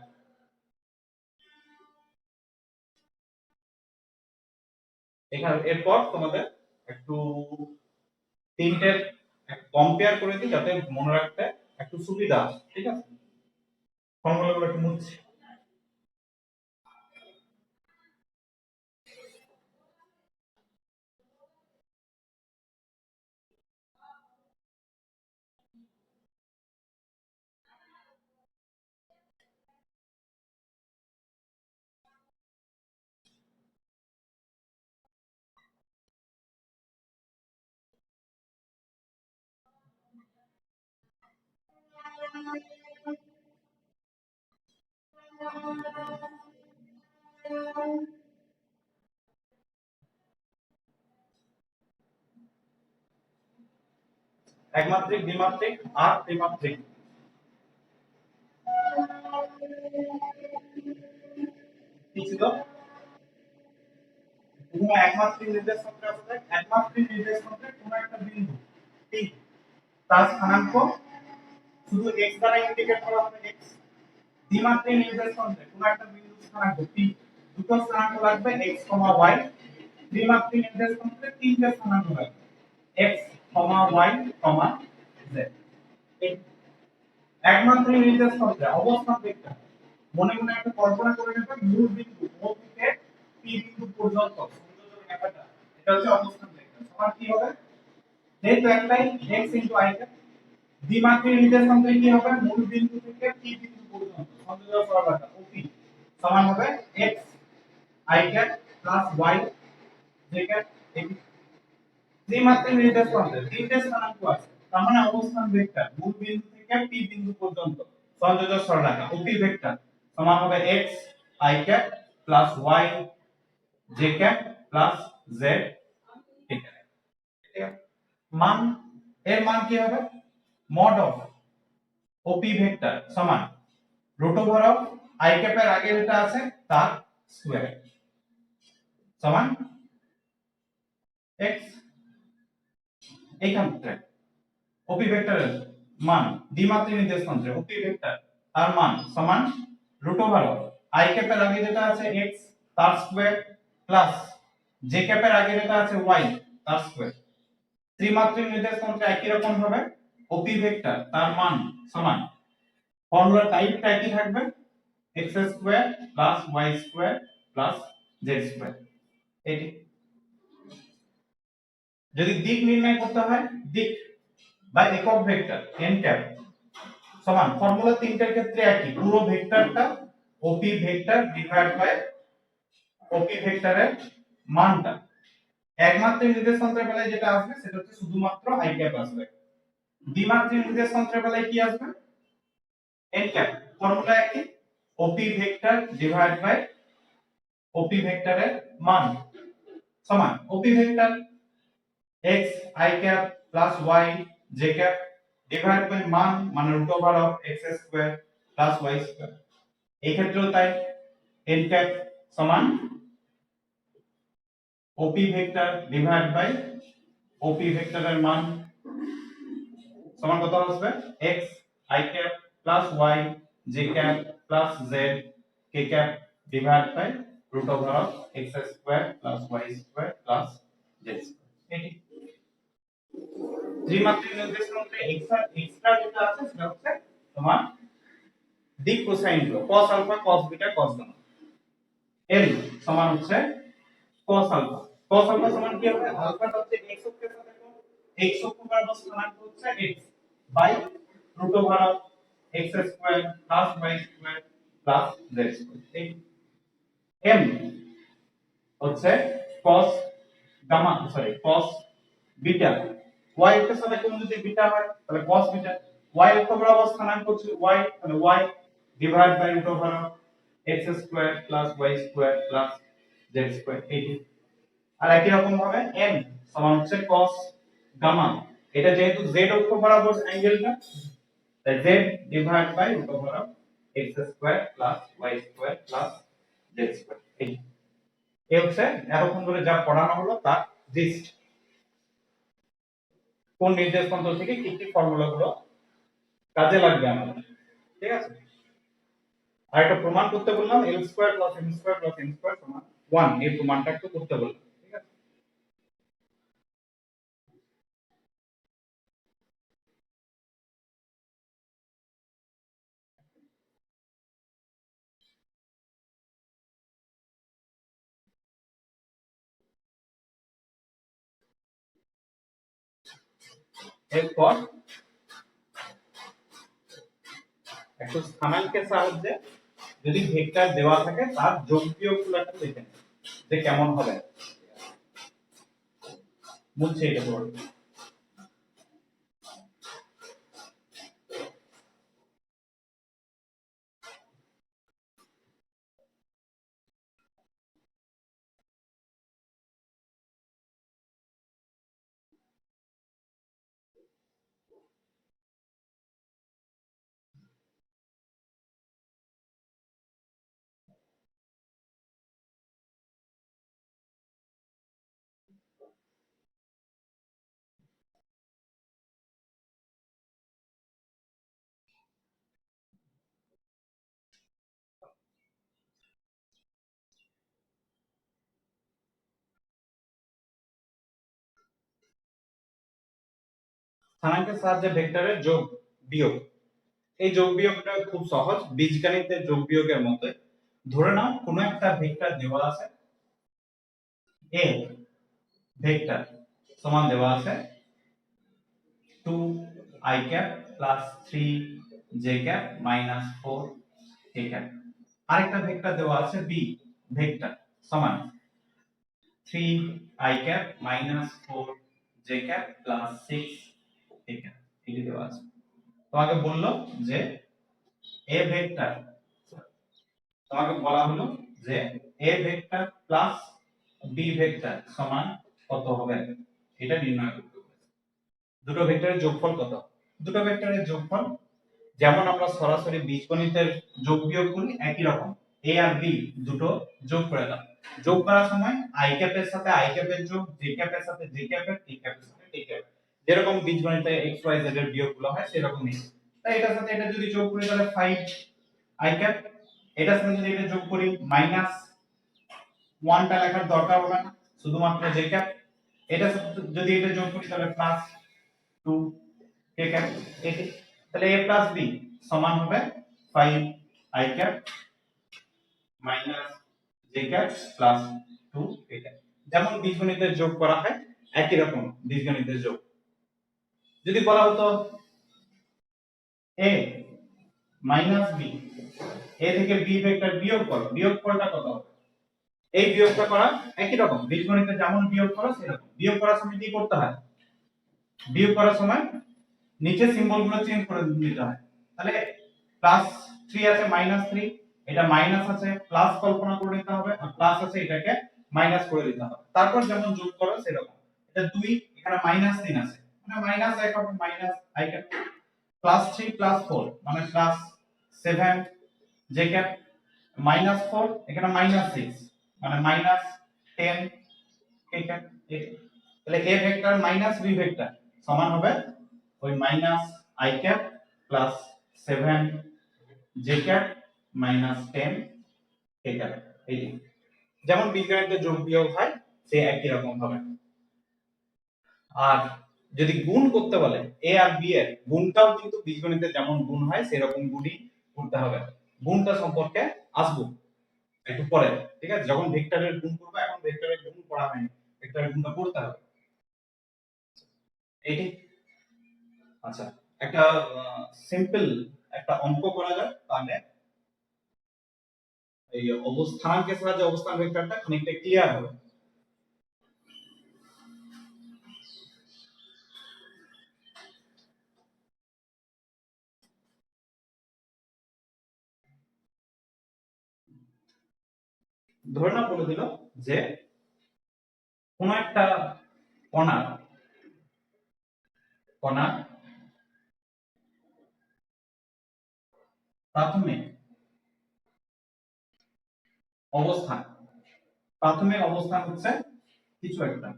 এখানে এরপর তোমাদের একটু তিনটে কম্পেয়ার করে দিই যাতে মনে রাখতে একটু সুবিধা হয়। ঠিক আছে, ফর্মুলাগুলো একটু মুছছি। একমাত্রিক, দ্বিমাত্রিক আর ত্রিমাত্রিক। কি ছিল? কোনো একমাত্রিক নির্দেশাঙ্কের আছে, একমাত্রিক নির্দেশাঙ্কের কোনো একটা বিন্দু ঠিক তার স্থানাঙ্ক শুধু x দ্বারা ইন্ডিকেট করা হবে x। দ্বিমাত্রিক নির্দেশাঙ্কে কোনো একটা বিন্দু স্থানাঙ্ক p, দুটো স্থানাঙ্ক লাগবে x, y। ত্রিমাত্রিক নির্দেশাঙ্কে তিনটে স্থানাঙ্ক লাগবে x, y, z। একমাত্রিক নির্দেশাঙ্কে অবস্থান ভেক্টর মনে মনে একটা কল্পনা করে নেবে, মূল বিন্দু O থেকে P বিন্দু পর্যন্ত সংযোজক রেখাটা, এটা হচ্ছে অবস্থান ভেক্টর। সমান কি হবে, যেহেতু একটাই x * i কে, দ্বিমাত্রিক নির্দেশাঙ্কে কি হবে, মূল বিন্দু থেকে P বিন্দু পর্যন্ত সংযোজক রেখাটা OP সমান হবে x i + y j = দ্বিমাত্রিক নির্দেশাঙ্কে তিনটে স্থানাঙ্ক আছে, তার মানে অবস্থান ভেক্টর মূল বিন্দু থেকে P বিন্দু পর্যন্ত সংযোজক সরলরেখা OP ভেক্টর সমান হবে x i + y j + z। ঠিক আছে, মান, এর মান কি হবে, mod অফ OP ভেক্টর সমান রুট ওভার অফ i এর আগে যেটা আছে তার স্কয়ার সমান x। এইখান থেকে OP ভেক্টরের মান দ্বিমাত্রিক নির্দেশাঙ্কে OP ভেক্টর তার মান সমান রুট ওভার অফ i এর আগে যেটা আছে x তার স্কয়ার প্লাস j এর আগে যেটা আছে y তার স্কয়ার। ত্রিমাত্রিক নির্দেশাঙ্কে একই রকম ভাবে OP ভেক্টর তার মান সমান, ফর্মুলা টাইপটা একই থাকবে x² + y² + z²। এটি যদি দিক নির্ণয় করতে হয়, দিক বা একক ভেক্টর n সমান ফর্মুলা তিনটার ক্ষেত্রে একই, পুরো ভেক্টরটা OP vector divide by OP ভেক্টরের মানটা। একমাত্রিক নির্দেশাঙ্কের বেলায় যেটা আসবে সেটা হচ্ছে শুধুমাত্র i আসবে, দ্বিমাত্রিক নির্দেশাঙ্কের বেলায় কি আসবে, n। ফর্মুলা একই, OP vector divide by OP ভেক্টরের মান সমান OP vector x i + y j divide by মান মানে root over of x square plus y square, এই ক্ষেত্রেও তাই n ক্যাপ সমান OP vector divide by OP ভেক্টরের মান সমান কত আসবে x I cap plus y j cap plus z k cap divide by root over of x square plus y square plus z square. এটি ত্রিমাত্রিক নির্দেশক মধ্যে এক্সট্রা যেটা আছে সেটা হচ্ছে তোমার দিক কোসাইন গুলো cos alpha cos beta cos gamma. l সমান হচ্ছে cos আলফা। cos আলফা সমান কি হবে, আলফাটা হচ্ছে x অক্ষের সাথে কোণ, x অক্ষ বরাবর স্থানাঙ্ক হচ্ছে x by root over of x square plus y square plus z square. m হচ্ছে cos gamma cos beta, y এর সাথে কোণ যদি বিটা হয় তাহলে cos বিটা, y অক্ষ বরাবর স্থানাঙ্ক হচ্ছে y, তাহলে y divide by root over of x square plus y square plus z square. আর একই রকম ভাবে n সমান হচ্ছে cos গামা, এটা যেহেতু z অক্ষ বরাবর অ্যাঙ্গেলটা তাই z divide by root over of x square plus y square plus z square. এই হচ্ছে এতক্ষণ ধরে যা পড়ানো হলো তার লিস্ট, কোন নির্দেশাঙ্ক থেকে কি কি ফর্মুলাগুলো কাজে লাগবে আমাদের, ঠিক আছে। আর একটা প্রমাণ করতে বললাম l square plus m square plus n square সমান 1, এই প্রমাণটা একটু করতে বললাম, ঠিক আছে। এরপর একটু স্থানাঙ্কের সাহায্যে যদি ভেক্টর দেওয়া থাকে তার যোগ বিয়োগগুলো একটু দেখে নিন যে কেমন হবে, বুঝছে এটা পড়ে। স্থানাঙ্কের সাহায্যে ভেক্টরের যোগ বিয়োগ, এই যোগ বিয়োগটা খুব সহজ, বীজগণিতের যোগ বিয়োগের মতো। ধরে নাও কোনো একটা ভেক্টর দেওয়া আছে a ভেক্টর সমান দেওয়া আছে 2 i cap plus 3 j cap minus 4 k cap. আরেকটা ভেক্টর দেওয়া আছে b ভেক্টর সমান 3 i cap minus 4 j cap plus 6 k cap, এটি দেওয়া আছে। তোমাকে বললো যে a ভেক্টর, তোমাকে বলা হলো যে a vector plus b vector সমান কত হবে এটা নির্ণয় করতে হবে। দুটো ভেক্টরের যোগফল কত, দুটো ভেক্টরের যোগফল যেমন আমরা সরাসরি বীজগণিতের যোগ বিয়োগ করি একই রকম a আর b দুটো যোগ করে দাও, যোগ করার সময় i ক্যাপের সাথে i ক্যাপের যোগ, j ক্যাপের সাথে j ক্যাপের, k ক্যাপের সাথে k ক্যাপ, যেরকম বীজগণিতে x y z এর বিয়োগগুলো হয় সেরকমই। তাই এটার সাথে এটা যদি যোগ করি তাহলে 5 i ক্যাপ, এটার সাথে যদি এটা যোগ করি মাইনাস 1 টা লেখার দরকার হবে না, শুধুমাত্র j ক্যাপ, এটার সাথে যদি এটা যোগ করি তাহলে প্লাস 2 k ক্যাপ, এটি তাহলে a প্লাস b সমান হবে 5 i cap minus j cap plus 2 k cap. যেমন বীজগণিতের যোগ করা হয় একই রকম বীজগণিতের যোগ। যদি বলা হতো a মাইনাস b, a থেকে b ভেক্টর বিয়োগ করো, বিয়োগফলটা কত হবে, এই বিয়োগটা করা একই রকম বীজগণিতে যেমন বিয়োগ করো সেরকম। বিয়োগ করার সময় কি করতে হয়, বিয়োগ করার সময় নিচে সিম্বলগুলো চেঞ্জ করে দিতে হয়। তাহলে প্লাস 3 আছে মাইনাস 3, এটা মাইনাস আছে প্লাস কল্পনা করে নিতে হবে, আর প্লাস আছে এটাকে মাইনাস করে দিতে হবে। তারপর যেমন যোগ করো সেরকম, এটা 2 এখানে মাইনাস 3 আছে মানে মাইনাস 1 হবে মাইনাস i ক্যাপ, +3 +4 মানে +7 j ক্যাপ, -4 এখানে -6 মানে -10 k ক্যাপ। তাহলে a vector minus b vector সমান হবে ওই -i cap +7 j cap -10 k cap. এই যেমন বীজগণিতের যোগ বিয়োগ হয় সে একই রকম হবে। আর যদি গুণ করতে বলে a আর b এর গুণটাও কিন্তু বীজগণিতে যেমন গুণ হয় সেরকম গুণই করতে হবে। গুণটা সম্পর্কে আসবো একটু পরে, ঠিক আছে? যখন ভেক্টরের গুণ করব, এখন ভেক্টরের গুণ করা হয়নি, ভেক্টরের গুণটা করতে হবে। এইটি আচ্ছা, একটা সিম্পল একটা অঙ্ক করা যাক, তাহলে এই অবস্থানাঙ্কের সাহায্যে অবস্থান ভেক্টরটা খানিকটা ক্লিয়ার হবে। ধরে না বলে দিল যে কোন একটা কণা প্রাথমিক অবস্থান হচ্ছে কিছু একটা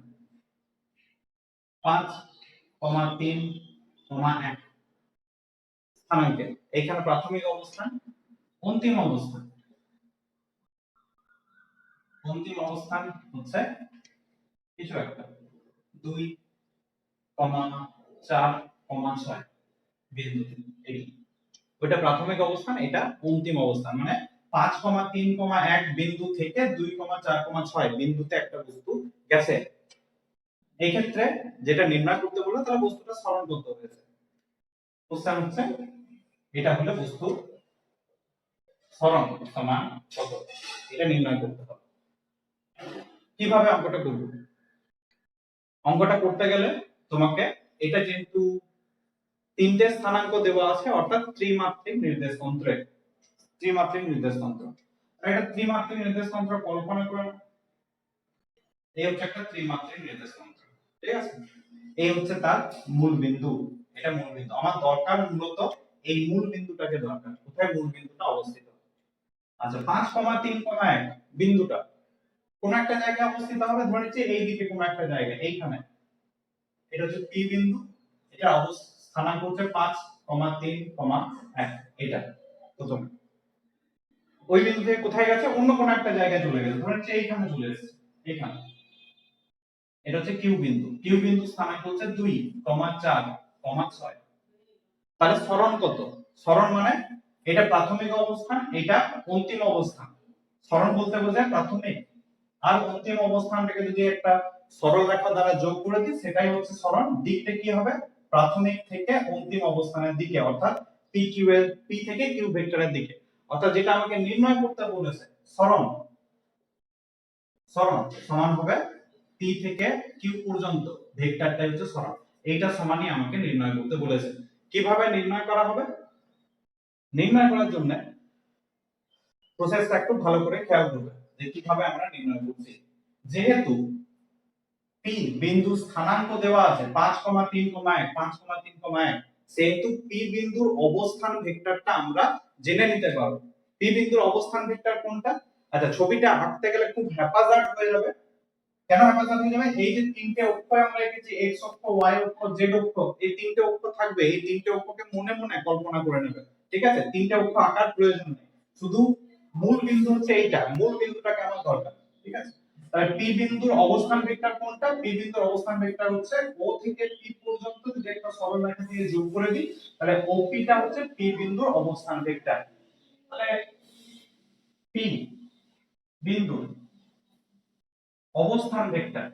5,3,1 স্থানাঙ্কে। এখানে প্রাথমিক অবস্থান, অন্তিম অবস্থান হচ্ছে কিছু একটা 2,4,6 বিন্দু। এই ওইটা প্রাথমিক অবস্থান, এটা অন্তিম অবস্থান, মানে 5,3,1 বিন্দু থেকে 2,4,6 বিন্দুতে একটা বস্তু গেছে। এই ক্ষেত্রে যেটা নির্ণয় করতে বললো তাহলে বস্তুটা সরণ করতে হয়েছে। কোশ্চেন হচ্ছে এটা হলো বস্তু সরণ সমান কত, এটা নির্ণয় করতে হবে। কিভাবে অঙ্কটা করব? অঙ্কটা করতে গেলে তোমাকে এটা যেহেতু তিনটে স্থানাঙ্ক দেওয়া আছে, অর্থাৎ ত্রিমাত্রিক নির্দেশতন্ত্রে এটা ত্রিমাত্রিক নির্দেশতন্ত্র কল্পনা করে নাও। এই হচ্ছে একটা ত্রিমাত্রিক নির্দেশতন্ত্র, ঠিক আছে? এই হচ্ছে তার মূল বিন্দু, এটা মূল বিন্দু। আমার দরকার মূলত এই মূল বিন্দুটাকে দরকার, কোথায় মূল বিন্দুটা অবস্থিত। আচ্ছা, 5,3,1 বিন্দুটা কোন একটা জায়গায় অবস্থিত হবে, ধরে নিচ্ছি এই দিকে কোন একটা জায়গায়, এইখানে। এটা হচ্ছে পি বিন্দু, এটা স্থানাঙ্ক হচ্ছে 5,3,1 এটা প্রথমে। ওই বিন্দু থেকে কোথায় গেছে, অন্য কোন একটা জায়গায় চলে গেছে, ধরে নিচ্ছি এইখানে চলে এসেছে, এইখানে। এটা হচ্ছে কিউ বিন্দু স্থানাঙ্ক হচ্ছে 2,4,6। তাহলে সরণ কত? সরণ মানে এটা প্রাথমিক অবস্থান, এটা অন্তিম অবস্থান। সরণ বলতে বোঝায় প্রাথমিক আর অন্তিম অবস্থানটাকে যদি একটা সরল রেখা দ্বারা যোগ করে দিই, সেটাই হচ্ছে সরণ। দিকটা কি হবে? প্রাথমিক থেকে অন্তিম অবস্থানের দিকে, অর্থাৎ পি থেকে কিউ ভেক্টরের দিকে। অর্থাৎ যেটা আমাকে নির্ণয় করতে বলেছে, সরণ সমান হবে পি থেকে কিউ পর্যন্ত ভেক্টরটাই হচ্ছে সরণ। এইটা সমানই আমাকে নির্ণয় করতে বলেছে। কিভাবে নির্ণয় করা হবে? নির্ণয় করার জন্য প্রসেসটা একটু ভালো করে খেয়াল করবে যে কিভাবে আমরা নির্ণয় করছি। যেহেতু পি বিন্দু স্থানাঙ্ক দেওয়া আছে 5,3,1 সেহেতু পি বিন্দুর অবস্থান ভেক্টরটা আমরা জেনে নিতে পারবো। পি বিন্দুর অবস্থান ভেক্টর কোনটা? আচ্ছা, ছবিটা আঁকতে গেলে খুব হ্যাপাজার্ড হয়ে যাবে। কেন হ্যাপাজার্ড হয়ে যাবে? এই যে তিনটে অক্ষ আমরা রেখেছি, x অক্ষ, y অক্ষ, z অক্ষ, এই তিনটে অক্ষ থাকবে। এই তিনটে অক্ষকে মনে মনে কল্পনা করে নেবে, ঠিক আছে? তিনটে অক্ষ আঁকার প্রয়োজন নেই, শুধু মূল বিন্দু হচ্ছে এইটা, মূল বিন্দুটাকে আমার দরকার, ঠিক আছে? তাহলে পি বিন্দুর অবস্থান ভেক্টর কোনটা? পি বিন্দুর অবস্থান ভেক্টর হচ্ছে ও থেকে পি পর্যন্ত যদি একটা সরল রেখা দিয়ে যোগ করে দিই, তাহলে ওপি টা হচ্ছে পি বিন্দুর অবস্থান ভেক্টর। তাহলে পি বিন্দুর অবস্থান ভেক্টর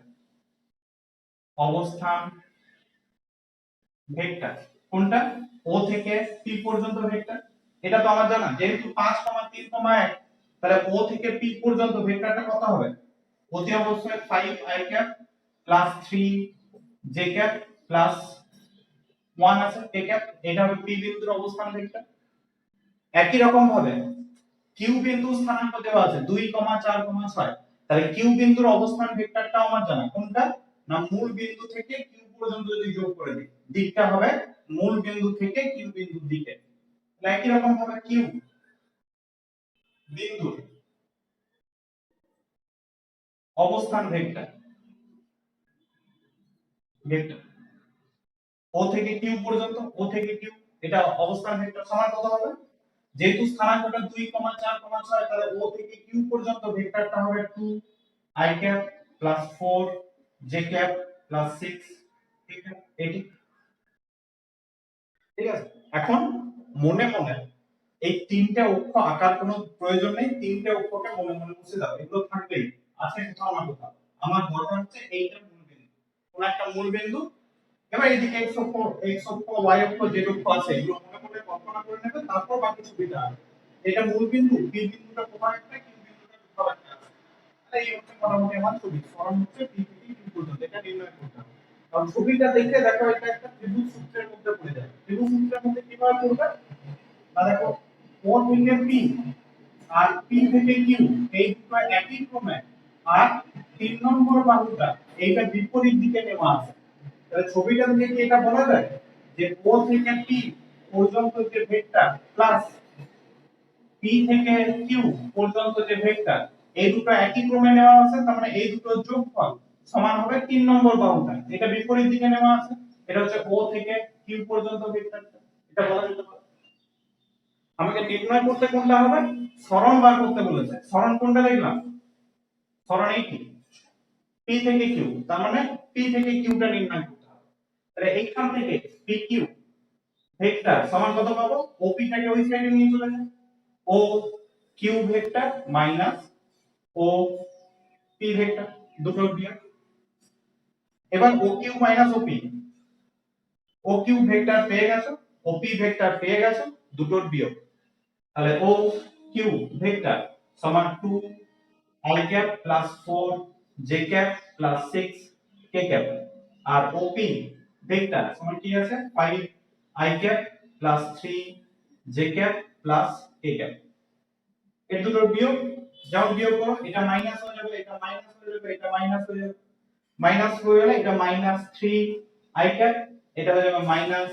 কোনটা? ও থেকে পি পর্যন্ত ভেক্টর। এটা তো আমার জানা, যেহেতু 5,3,1 তাহলে ও থেকে পি পর্যন্ত ভেক্টরটা কত হবে? অতি অবশ্যই 5i ক্যাপ 3j ক্যাপ 1 আছে k ক্যাপ। এটা হবে পি বিন্দুর অবস্থান ভেক্টর। একই রকম ভাবে কিউ বিন্দু স্থানাঙ্ক দেওয়া আছে 2,4,6, তাহলে কিউ বিন্দুর অবস্থান ভেক্টরটাও আমার জানা। কোনটা? না মূল বিন্দু থেকে কিউ পর্যন্ত যদি যোগ করে দিই, দিকটা হবে মূল বিন্দু থেকে কিউ বিন্দুর দিকে। একই রকম ভাবে কিউ বিন্দু অবস্থান ভেক্টর ভেক্টর ও থেকে কিউ পর্যন্ত, ও থেকে কিউ, এটা অবস্থান ভেক্টর সমান কত হবে? যেহেতু স্থানাঙ্কটা 2, 4, 6, তাহলে ও থেকে কিউ পর্যন্ত ভেক্টরটা হবে 2 i cap plus 4 j cap plus 6, ঠিক আছে? এটি ঠিক আছে। এখন মনে মনে এই তিনটা অক্ষ আঁকার কোনো প্রয়োজন নেই, তিনটা অক্ষকে মনে মনে মুছে দাও, এগুলো থাকবেই, আছে কোথাও না কোথাও। আমার দরকার হচ্ছে এইটা মূল বিন্দু, কোন একটা মূল বিন্দু। এবার এদিকে x অক্ষ y অক্ষ z অক্ষ আছে, এগুলো মনে মনে কল্পনা করে নেবে, তারপর বাকি ছবিটা আঁকবে। এটা মূল বিন্দু, p বিন্দুটা কোথায় একটা, q বিন্দুটা কোথায় একটা আছে। এই হচ্ছে মোটামুটি আমার ছবি, সরণ হচ্ছে p থেকে q পর্যন্ত, এটা নির্ণয় করতে হবে। কারণ ছবিটা দেখে দেখো এটা একটা ত্রিভুজ সূত্রের মধ্যে পড়ে যায়। ত্রিভুজ সূত্রের মধ্যে কিভাবে পড়বে? না দেখো, ও থেকে p আর p থেকে q এই দুটো একই ক্রমে, আর 3 নম্বর বাহুটা এইটা বিপরীত দিকে নেওয়া আছে। তাহলে ছবিটা দেখে এটা বলা যায় যে ও থেকে p পর্যন্ত যে ভেক্টর প্লাস p থেকে q পর্যন্ত যে ভেক্টর, এই দুটো একই ক্রমে নেওয়া আছে, তার মানে এই দুটোর যোগফল সমান হবে 3 নম্বর বাহুটা, এটা বিপরীত দিকে নেওয়া আছে। এটা হচ্ছে ও থেকে q পর্যন্ত ভেক্টরটা, এটা বলা যেতে পারে। আমাকে নির্ণয় করতে কোনটা হবে? সরণ বার করতে বলেছে। সরণ কোনটা দেখলাম? সরণ এইটি, p থেকে q, তার মানে p থেকে q টা নির্ণয় করতে হবে। তাহলে এইখান থেকে pq ভেক্টর সমান কত পাবো? OP টাকে ওই সাইডে নিয়ে চলে যাই, O Q vector minus O P vector, দুটো বিয়োগ। এবার O Q minus OP, O Q vector পেয়ে গেছো, ওপি ভেক্টর পেয়ে গেছো, দুটোর বিয়োগ। তাহলে ও কিউ ভেক্টর সমান 2 i cap plus 4 j cap plus 6 k cap, আর ওপি ভেক্টর সমান কি আছে? 5 i cap plus 3 j cap plus k cap. এর দুটোর বিয়োগ, যাও বিয়োগ করো, এটা মাইনাস হয়ে যাবে, এটা মাইনাস হয়ে যাবে, এটা মাইনাস হয়ে যাবে, মাইনাস হয়ে গেলে এটা মাইনাস 3 i ক্যাপ, এটা হয়ে যাবে মাইনাস,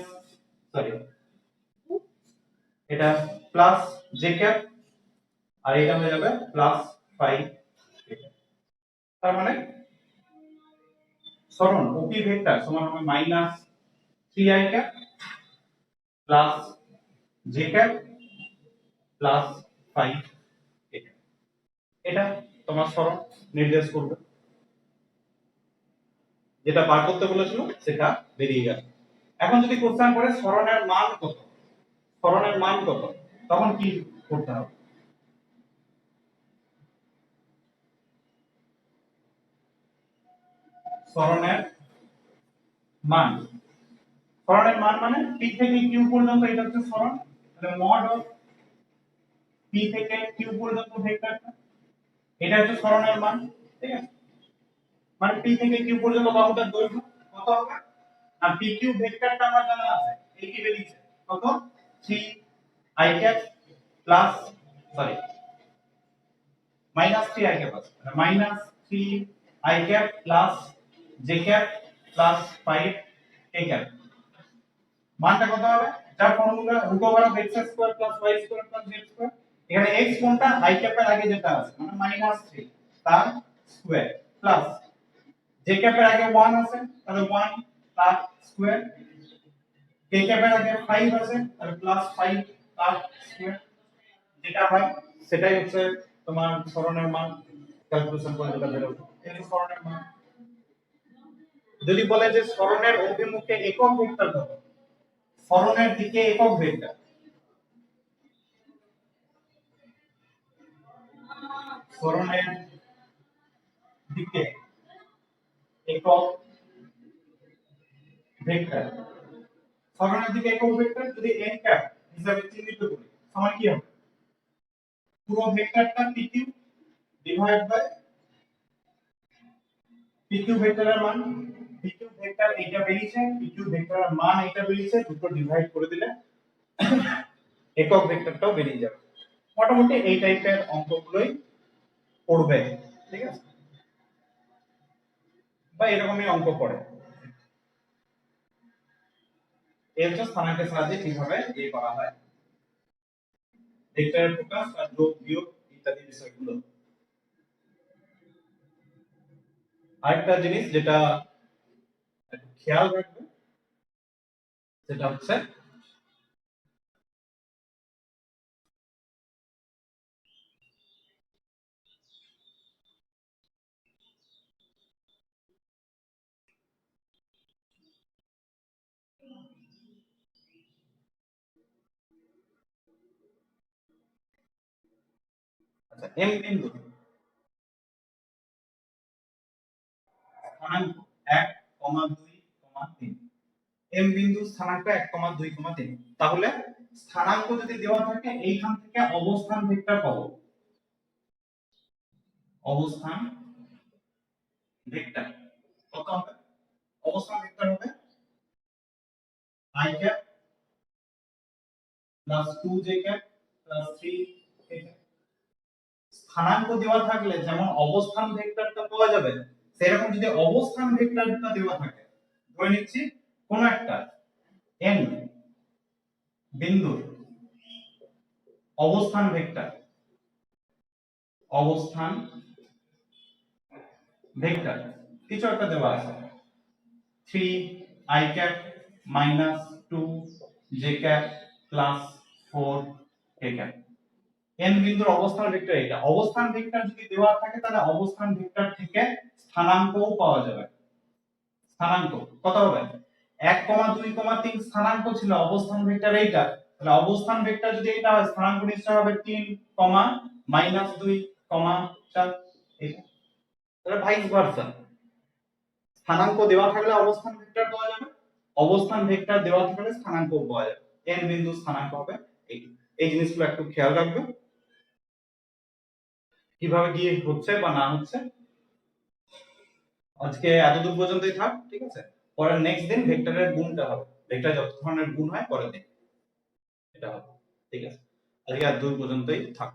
সরি, এটা প্লাস j ক্যাপ, আর এটা হয়ে যাবে প্লাস 5 k ক্যাপ। তার মানে সরণ OP ভেক্টর সমান হবে minus 3 i cap plus j cap plus 5 k cap. এটা তোমার সরণ নির্দেশ করবে, যেটা বার করতে বলেছিল সেটা বেরিয়ে গেল। এখন যদি কোশ্চেন করে সরণের মান কত, সরণের মান কত, তখন কি করতে হবে? সরণের মান, সরণের মান মানে p থেকে q পর্যন্ত, এটা হচ্ছে সরণ। তাহলে মড অফ p থেকে q পর্যন্ত ভেক্টরটা, এটা হচ্ছে সরণের মান, ঠিক আছে? মানে p থেকে q পর্যন্ত বাহুটার দৈর্ঘ্য কত হবে? আর pq ভেক্টরটা আমার জানা আছে, এই কি বেরিয়েছে কত? 3 i cap plus, sorry, minus 3 i cap আছে, minus 3 i cap plus j cap plus 5 k cap. মানটা কত হবে? যার ফর্মুলা √ওভার of x square plus y square plus z square. এখানে x কোনটা? i ক্যাপের আগে যেটা আছে, মানে মাইনাস 3 তার স্কয়ার প্লাস j ক্যাপের আগে 1 আছে, তাহলে 1 তার স্কয়ার, k ক্যাপের আগে 5 আছে, তাহলে প্লাস 5 তার স্কয়ার। যেটা হয় সেটাই হচ্ছে তোমার সরণের মান, ক্যালকুলেশন করে যেটা বের হবে এই সরণের মান। যদি বলে যে সরণের অভিমুখে একক ভেক্টর কত, সরণের দিকে একক ভেক্টর, সরণের দিকে একক ভেক্টর, সরণের দিকে একক ভেক্টর যদি n ক্যাপ হিসাবে চিহ্নিত করি, সমান কি হবে? পুরো ভেক্টরটা pq ডিভাইড বাই pq ভেক্টরের মান, pq ভেক্টর এটা বেরিয়েছে, pq ভেক্টরের মান এটা বেরিয়েছে, দুটো ডিভাইড করে দিলে একক ভেক্টরটাও বেরিয়ে যাবে। মোটামুটি এই টাইপের অঙ্কগুলোই পড়বে, ঠিক আছে? বা এরকমই অঙ্ক পড়ে। এই হচ্ছে স্থানাঙ্কের সাহায্যে কিভাবে করা হয় ভেক্টরের প্রকাশ আর যোগ বিয়োগ ইত্যাদি বিষয়গুলো। আরেকটা জিনিস যেটা একটু খেয়াল রাখবে সেটা হচ্ছে আচ্ছা এম বিন্দু স্থানাঙ্ক 1, 2, 3 এম বিন্দু স্থানাঙ্ক 1, 2, 3 তাহলে স্থানাঙ্ক যদি দেওয়া থাকে এইখান থেকে অবস্থান ভেক্টর পাবো অবস্থান ভেক্টর কত হবে অবস্থান ভেক্টর হবে i cap plus 2j cap plus 3k cap স্থানাঙ্ক দেওয়া থাকলে যেমন অবস্থান ভেক্টরটা পাওয়া যাবে সেরকম যদি অবস্থান ভেক্টরটা দেওয়া থাকে ধরে নিচ্ছি কোন একটা n বিন্দু অবস্থান ভেক্টর কিছু একটা দেওয়া আছে 3 i cap minus 2 j cap plus 4 k cap n বিন্দুর অবস্থান ভেক্টর এটা অবস্থান ভেক্টর যদি দেওয়া থাকে তাহলে অবস্থান ভেক্টর থেকে স্থানাঙ্কও পাওয়া যাবে স্থানাঙ্ক কত হবে 1, 2, 3 স্থানাঙ্ক ছিল অবস্থান ভেক্টর এইটা তাহলে অবস্থান ভেক্টর যদি এটা হয় স্থানাঙ্ক নিশ্চয় হবে 3, -2, 4 এইটা তাহলে ভাইস ভার্সা স্থানাঙ্ক দেওয়া থাকলে অবস্থান ভেক্টর পাওয়া যাবে অবস্থান ভেক্টর দেওয়া থাকলে স্থানাঙ্কও পাওয়া যাবে n বিন্দু স্থানাঙ্ক হবে এই জিনিসগুলো একটু খেয়াল রাখবে কিভাবে কি হচ্ছে বা না হচ্ছে আজকে এতদূর পর্যন্তই থাক ঠিক আছে পরে নেক্সট দিন ভেক্টরের গুণটা হবে ভেক্টর যত ধরনের গুণ হয় পরের দিন এটা হবে ঠিক আছে আজকে এতদূর পর্যন্তই থাক